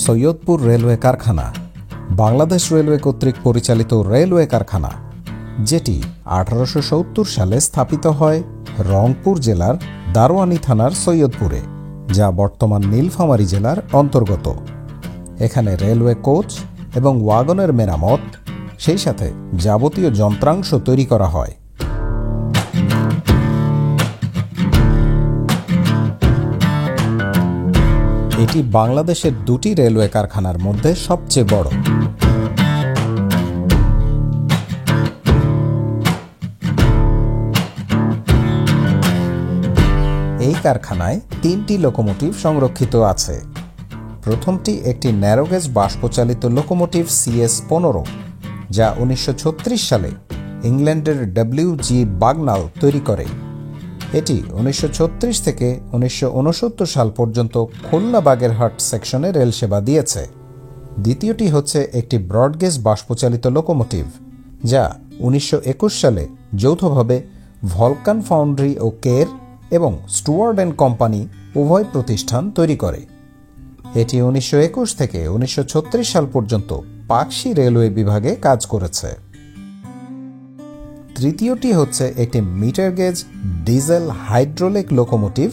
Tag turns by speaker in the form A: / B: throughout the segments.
A: Saidpur railway কারখানা Bangladesh railway কর্তৃক পরিচালিত রেলওয়ে কারখানা, যেটি 1870 সালে স্থাপিত হয় রংপুর জেলার দারোয়ানী থানার সৈয়দপুরে, যা বর্তমান নীলফামারী জেলার অন্তর্গত। এখানে রেলওয়ে কোচ এবং ওয়াগনের মেরামত, সেই সাথে যাবতীয় যন্ত্রাংশ তৈরি করা হয়। এটি বাংলাদেশের দুটি রেলওয়ে কারখানার মধ্যে সবচেয়ে বড়। এই কারখানায় 3টি লোকোমোটিভ সংরক্ষিত আছে। প্রথমটি একটি ন্যারোগেজ বাষ্পচালিত লোকোমোটিভ CS-15, যা 1936 সালে ইংল্যান্ডের WG বাগনাল তৈরি করে। এটি 1936 থেকে 1969 সাল পর্যন্ত খুলনা বাগেরহাট সেকশনে রেল সেবা দিয়েছে। দ্বিতীয়টি হচ্ছে একটি ব্রডগেজ বাষ্পচালিত লোকোমোটিভ, যা 1921 সালে যৌথভাবে ভলকান ফাউন্ড্রি ও কের এবং স্টুয়ার্ড অ্যান্ড কোম্পানি উভয় প্রতিষ্ঠান তৈরি করে। এটি 1921 থেকে 1936 সাল পর্যন্ত পাকশি রেলওয়ে বিভাগে কাজ করেছে। তৃতীয়টি হচ্ছে একটি metre gauge diesel hydraulic locomotive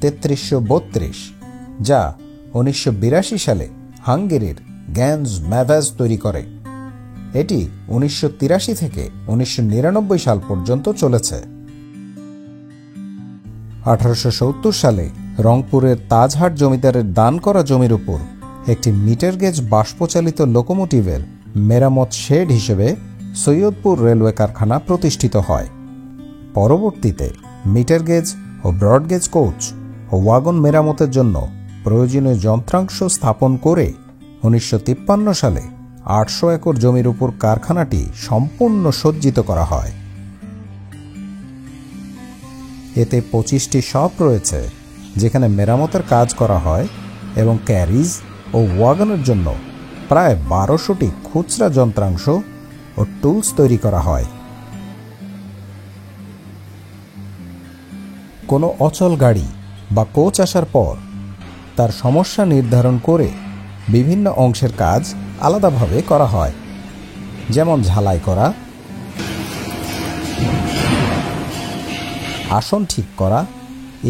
A: 3332, যা 1982 সালে হাঙ্গেরির গ্যানজ ম্যাভাজ তৈরি করে। এটি 1983 থেকে 1999 সাল পর্যন্ত চলেছে। 1870 সালে রংপুরের তাজহাট জমিদারের দান করা জমির উপর একটি মিটার গেজ বাষ্পচালিত লোকোমোটিভের মেরামত শেড হিসেবে সৈয়দপুর রেলওয়ে কারখানা প্রতিষ্ঠিত হয়। পরবর্তীতে মিটার গেজ ও ব্রডগেজ কোচ ও ওয়াগন মেরামতের জন্য প্রয়োজনীয় যন্ত্রাংশ স্থাপন করে 1953 সালে 800 একর জমির উপর কারখানাটি সম্পূর্ণ সজ্জিত করা হয়। এতে 25টি শপ রয়েছে, যেখানে মেরামতের কাজ করা হয় এবং ক্যারিজ ও ওয়াগনের জন্য প্রায় 1200টি খুচরা যন্ত্রাংশ ও টুলস তৈরি করা হয়। কোনো অচল গাড়ি বা কোচ আসার পর তার সমস্যা নির্ধারণ করে বিভিন্ন অংশের কাজ আলাদাভাবে করা হয়, যেমন ঝালাই করা, আসন ঠিক করা,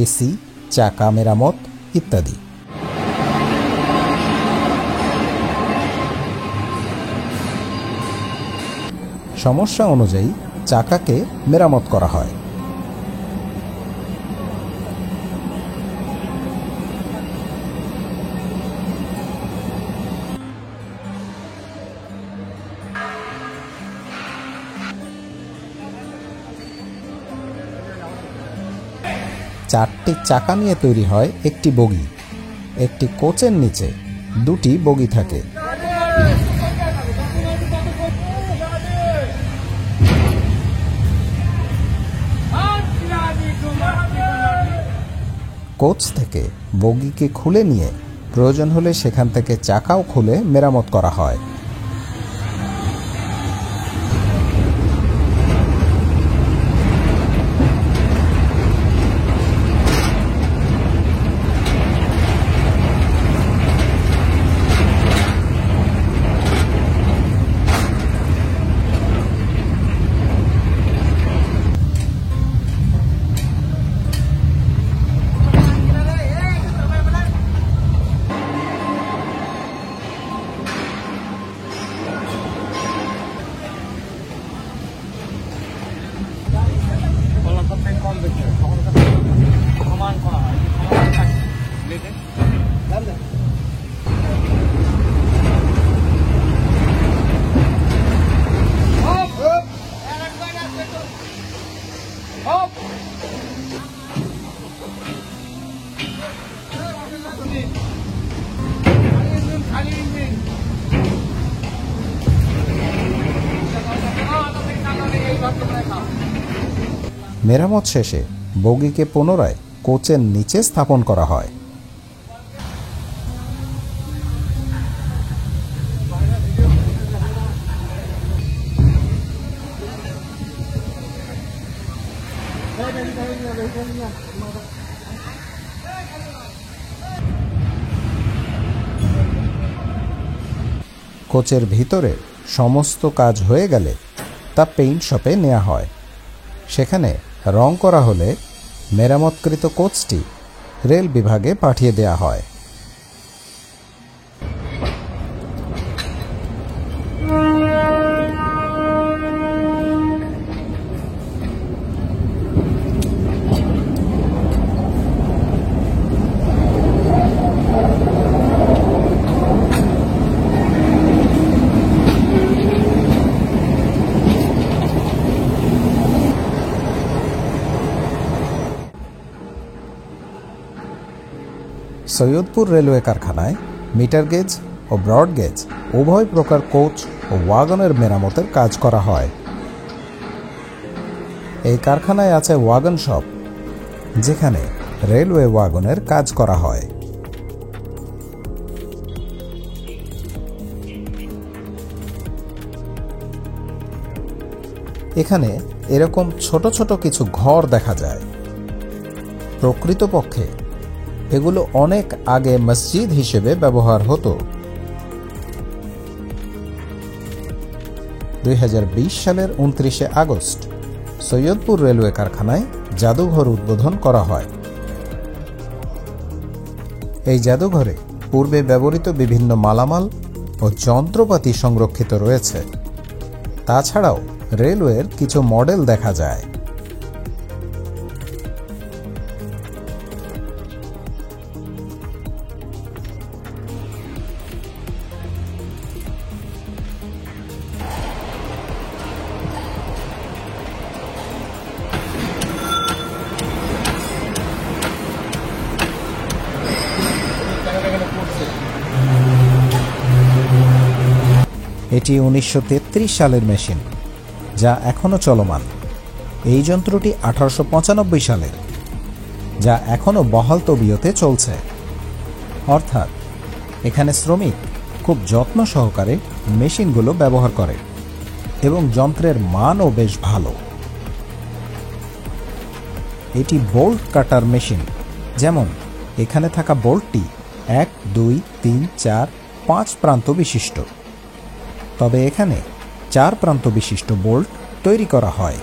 A: এসি, চাকা মেরামত ইত্যাদি। সমস্যা অনুযায়ী চাকাকে মেরামত করা হয়। চারটি চাকা নিয়ে তৈরি হয় একটি বগি। একটি কোচের নিচে 2টি বগি থাকে। কোচ থেকে বগিকে খুলে নিয়ে প্রয়োজন হলে সেখান থেকে চাকাও খুলে মেরামত করা হয়। মেরামত শেষে বগিকে পুনরায় কোচের নিচে স্থাপন করা হয়। কোচের ভিতরে সমস্ত কাজ হয়ে গেলে তা পেইন্ট শপে নেওয়া হয়। সেখানে রং করা হলে মেরামতকৃত কোচটি রেল বিভাগে পাঠিয়ে দেওয়া হয়। সৈয়দপুর রেলওয়ে কারখানায় মিটার গেজ ও ব্রড গেজ উভয় প্রকার কোচ ও ওয়াগনের মেরামতের কাজ করা হয়। এই কারখানায় আছে ওয়াগন শপ, যেখানে রেলওয়ে ওয়াগনের কাজ করা হয়। এখানে এরকম ছোট ছোট কিছু ঘর দেখা যায়। প্রকৃতপক্ষে এগুলো অনেক আগে মসজিদ হিসেবে ব্যবহার হতো। 2020 সালের 29 আগস্ট সৈয়দপুর রেলওয়ে কারখানায় জাদুঘর উদ্বোধন করা হয়। এই জাদুঘরে পূর্বে ব্যবহৃত বিভিন্ন মালামাল ও যন্ত্রপাতি সংরক্ষিত রয়েছে। তাছাড়াও রেলওয়ের কিছু মডেল দেখা যায়। এটি 1933 সালের মেশিন, যা এখনও চলমান। এই যন্ত্রটি 1895 সালের, যা এখনও বহাল তবিয়তে চলছে। অর্থাৎ এখানে শ্রমিক খুব যত্ন সহকারে মেশিনগুলো ব্যবহার করে এবং যন্ত্রের মানও বেশ ভালো। এটি বোল্ট কাটার মেশিন, যেমন এখানে থাকা বোল্টটি 1, 2, 3, 4, 5 প্রান্ত বিশিষ্ট। তবে এখানে 4 প্রান্ত বিশিষ্ট বোল্ট তৈরি করা হয়।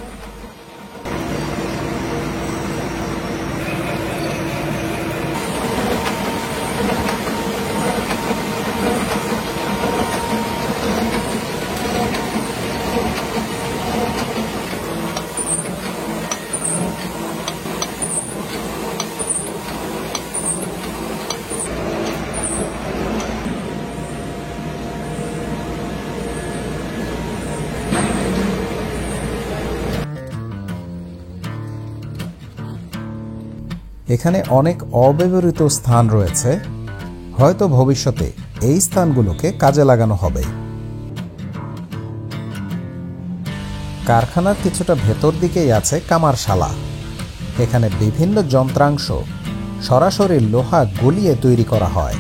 A: এখানে অনেক অব্যবহৃত স্থান রয়েছে, হয়তো ভবিষ্যতে এই স্থানগুলোকে কাজে লাগানো হবে। কারখানার কিছুটা ভেতর দিকেই আছে কামারশালা। এখানে বিভিন্ন যন্ত্রাংশ সরাসরি লোহা গলিয়ে তৈরি করা হয়।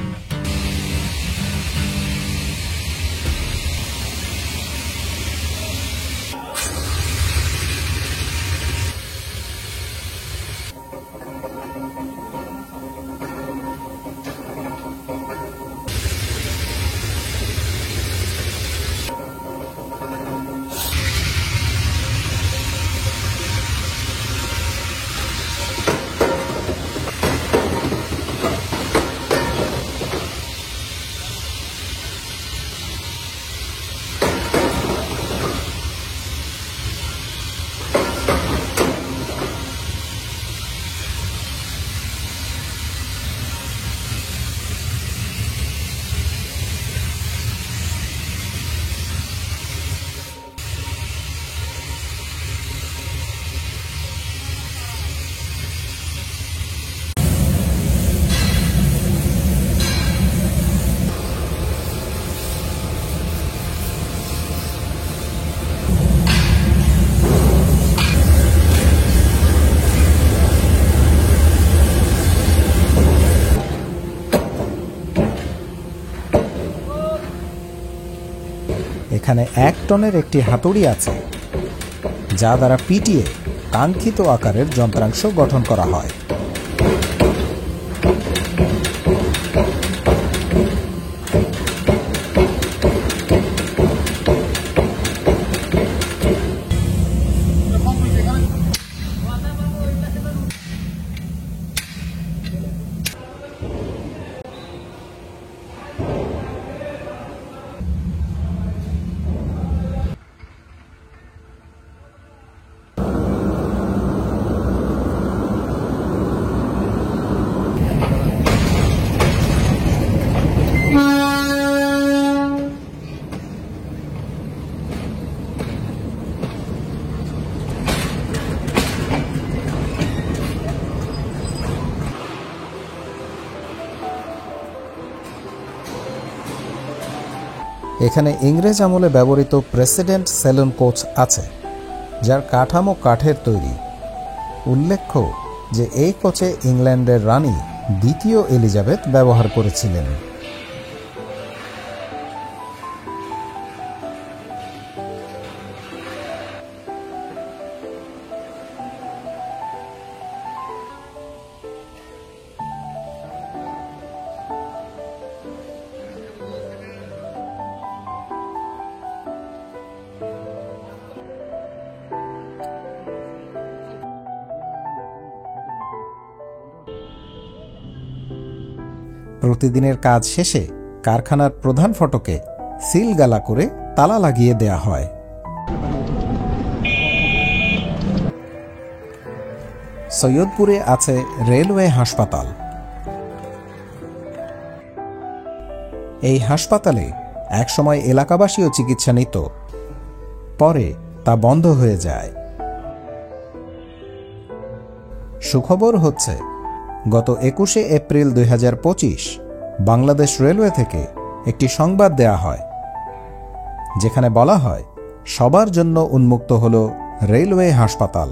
A: এখানে 1 টনের একটি হাতুড়ি আছে, যা দ্বারা পিটিয়ে কাঙ্ক্ষিত আকারের যন্ত্রাংশ গঠন করা হয়। এখানে ইংরেজ আমলে ব্যবহৃত প্রেসিডেন্ট সেলুন কোচ আছে, যার কাঠামো কাঠের তৈরি। উল্লেখ্য যে এই কোচে ইংল্যান্ডের রানী দ্বিতীয় এলিজাবেথ ব্যবহার করেছিলেন। প্রতিদিনের কাজ শেষে কারখানার প্রধান ফটকে সিলগালা করে তালা লাগিয়ে দেয়া হয়। সৈয়দপুরে আছে রেলওয়ে হাসপাতাল। এই হাসপাতালে একসময় এলাকাবাসীও চিকিৎসা নিত, পরে তা বন্ধ হয়ে যায়। সুখবর হচ্ছে গত 21শে এপ্রিল 2025 বাংলাদেশ রেলওয়ে থেকে একটি সংবাদ দেয়া হয়, যেখানে বলা হয় সবার জন্য উন্মুক্ত হল রেলওয়ে হাসপাতাল।